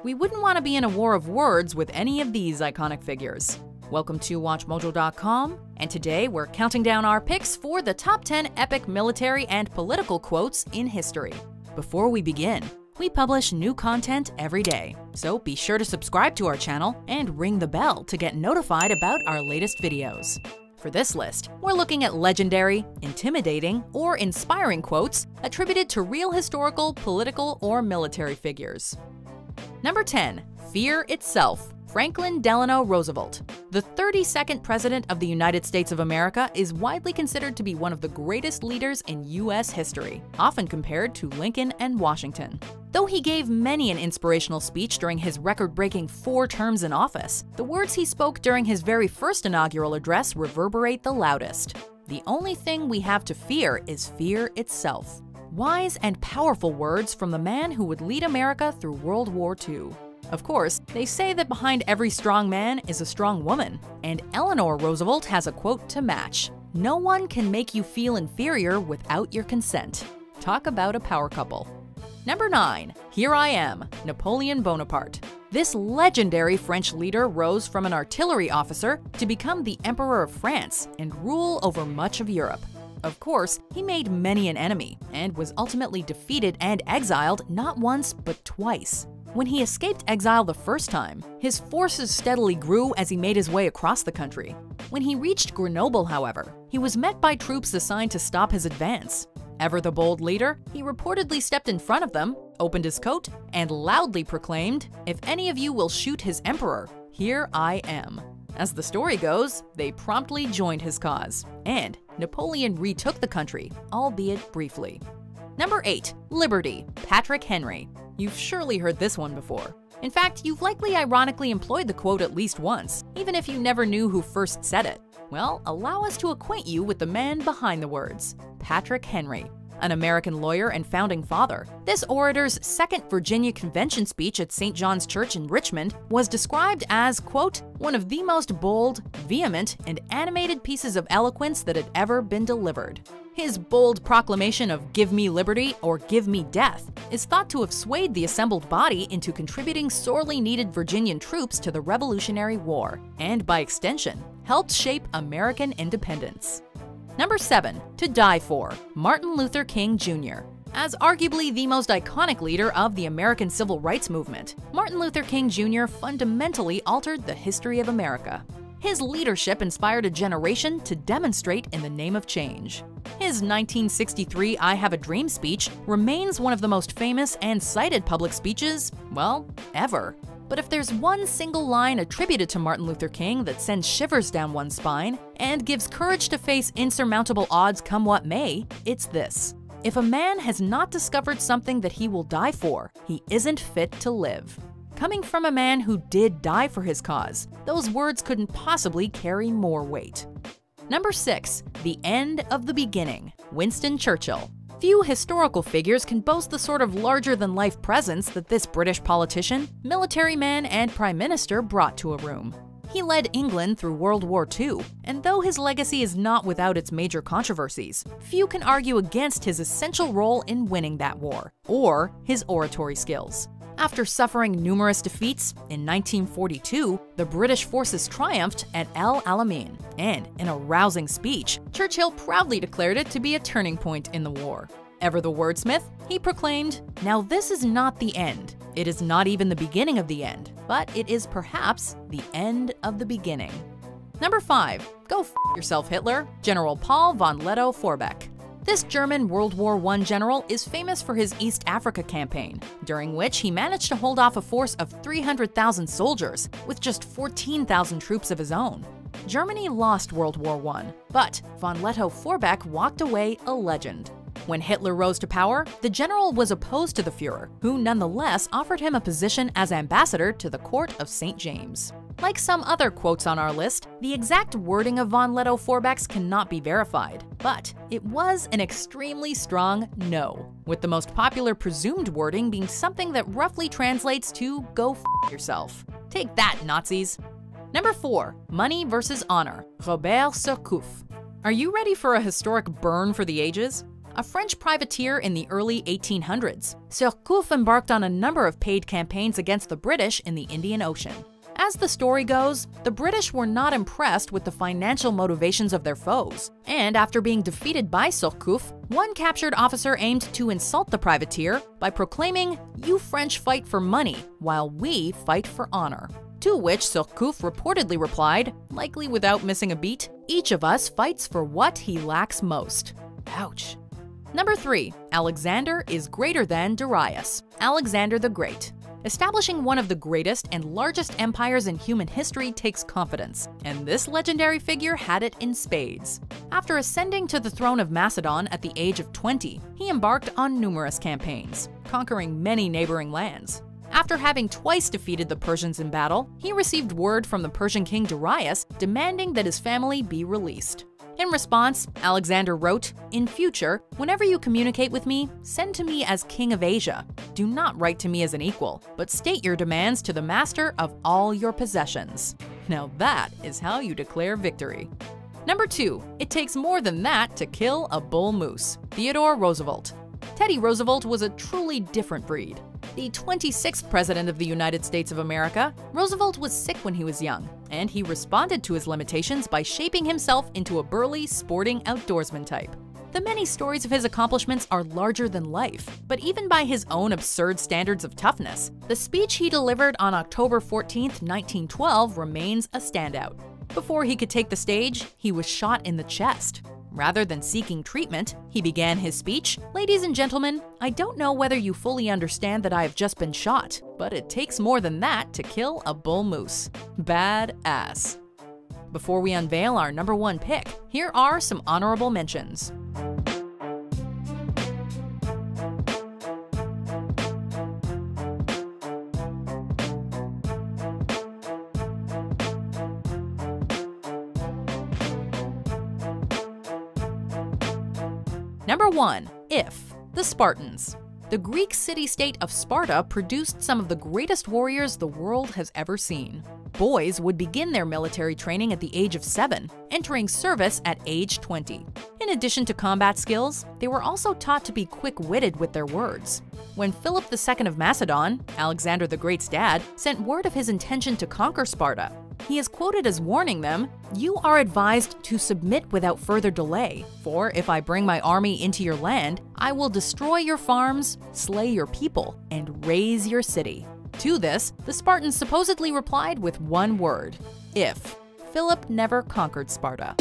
We wouldn't want to be in a war of words with any of these iconic figures. Welcome to WatchMojo.com, and today we're counting down our picks for the top 10 epic military and political quotes in history. Before we begin, we publish new content every day, so be sure to subscribe to our channel and ring the bell to get notified about our latest videos. For this list, we're looking at legendary, intimidating, or inspiring quotes attributed to real historical, political, or military figures. Number 10. Fear Itself. Franklin Delano Roosevelt. The 32nd President of the United States of America is widely considered to be one of the greatest leaders in U.S. history, often compared to Lincoln and Washington. Though he gave many an inspirational speech during his record-breaking 4 terms in office, the words he spoke during his very first inaugural address reverberate the loudest. The only thing we have to fear is fear itself. Wise and powerful words from the man who would lead America through World War II. Of course, they say that behind every strong man is a strong woman, and Eleanor Roosevelt has a quote to match. No one can make you feel inferior without your consent. Talk about a power couple. Number 9. Here I am, Napoleon Bonaparte. This legendary French leader rose from an artillery officer to become the Emperor of France and rule over much of Europe. Of course, he made many an enemy and was ultimately defeated and exiled not once but twice. When he escaped exile the first time, his forces steadily grew as he made his way across the country. When he reached Grenoble, however, he was met by troops assigned to stop his advance. Ever the bold leader, he reportedly stepped in front of them, opened his coat, and loudly proclaimed, "If any of you will shoot his emperor, here I am." As the story goes, they promptly joined his cause, and Napoleon retook the country, albeit briefly. Number 8. Liberty. Patrick Henry. You've surely heard this one before. In fact, you've likely ironically employed the quote at least once, even if you never knew who first said it. Well, allow us to acquaint you with the man behind the words. Patrick Henry. An American lawyer and founding father, this orator's second Virginia Convention speech at St. John's Church in Richmond was described as, quote, one of the most bold, vehement, and animated pieces of eloquence that had ever been delivered. His bold proclamation of "Give me liberty" or "Give me death" is thought to have swayed the assembled body into contributing sorely needed Virginian troops to the Revolutionary War, and by extension, helped shape American independence. Number 7. To Die For. Martin Luther King Jr. As arguably the most iconic leader of the American Civil Rights Movement, Martin Luther King Jr. fundamentally altered the history of America. His leadership inspired a generation to demonstrate in the name of change. His 1963 I Have a Dream speech remains one of the most famous and cited public speeches, well, ever. But if there's one single line attributed to Martin Luther King that sends shivers down one's spine and gives courage to face insurmountable odds come what may, it's this. If a man has not discovered something that he will die for, he isn't fit to live. Coming from a man who did die for his cause, those words couldn't possibly carry more weight. Number 6. The End of the Beginning. Winston Churchill. Few historical figures can boast the sort of larger-than-life presence that this British politician, military man, and prime minister brought to a room. He led England through World War II, and though his legacy is not without its major controversies, few can argue against his essential role in winning that war, or his oratory skills. After suffering numerous defeats, in 1942, the British forces triumphed at El Alamein, and in a rousing speech, Churchill proudly declared it to be a turning point in the war. Ever the wordsmith, he proclaimed, "Now this is not the end. It is not even the beginning of the end, but it is perhaps the end of the beginning." Number 5. Go f*** yourself, Hitler. General Paul von Lettow-Vorbeck. This German World War I general is famous for his East Africa campaign, during which he managed to hold off a force of 300,000 soldiers with just 14,000 troops of his own. Germany lost World War I, but von Lettow-Vorbeck walked away a legend. When Hitler rose to power, the general was opposed to the Führer, who nonetheless offered him a position as ambassador to the court of St. James. Like some other quotes on our list, the exact wording of von Lettow-Vorbeck's cannot be verified, but it was an extremely strong no, with the most popular presumed wording being something that roughly translates to "go f*** yourself." Take that, Nazis! Number 4. Money versus Honor. Robert Surcouf. Are you ready for a historic burn for the ages? a French privateer in the early 1800s. Surcouf embarked on a number of paid campaigns against the British in the Indian Ocean. As the story goes, the British were not impressed with the financial motivations of their foes, and after being defeated by Surcouf, one captured officer aimed to insult the privateer by proclaiming, "You French fight for money, while we fight for honor." To which Surcouf reportedly replied, likely without missing a beat, "Each of us fights for what he lacks most." Ouch. Number 3. Alexander is greater than Darius. Alexander the Great. Establishing one of the greatest and largest empires in human history takes confidence, and this legendary figure had it in spades. After ascending to the throne of Macedon at the age of 20, he embarked on numerous campaigns, conquering many neighboring lands. After having twice defeated the Persians in battle, he received word from the Persian king Darius demanding that his family be released. In response, Alexander wrote, "In future, whenever you communicate with me, send to me as King of Asia. Do not write to me as an equal, but state your demands to the master of all your possessions." Now that is how you declare victory. Number 2. It takes more than that to kill a bull moose. Theodore Roosevelt. Teddy Roosevelt was a truly different breed. The 26th President of the United States of America, Roosevelt was sick when he was young, and he responded to his limitations by shaping himself into a burly, sporting outdoorsman type. The many stories of his accomplishments are larger than life, but even by his own absurd standards of toughness, the speech he delivered on October 14, 1912 remains a standout. Before he could take the stage, he was shot in the chest. Rather than seeking treatment, he began his speech, "Ladies and gentlemen, I don't know whether you fully understand that I have just been shot, but it takes more than that to kill a bull moose." Badass. Before we unveil our number 1 pick, here are some honorable mentions. Number 1. If. The Spartans. The Greek city-state of Sparta produced some of the greatest warriors the world has ever seen. Boys would begin their military training at the age of 7, entering service at age 20. In addition to combat skills, they were also taught to be quick-witted with their words. When Philip II of Macedon, Alexander the Great's dad, sent word of his intention to conquer Sparta, he is quoted as warning them, "You are advised to submit without further delay, for if I bring my army into your land, I will destroy your farms, slay your people, and raze your city." To this, the Spartans supposedly replied with one word: if. Philip never conquered Sparta.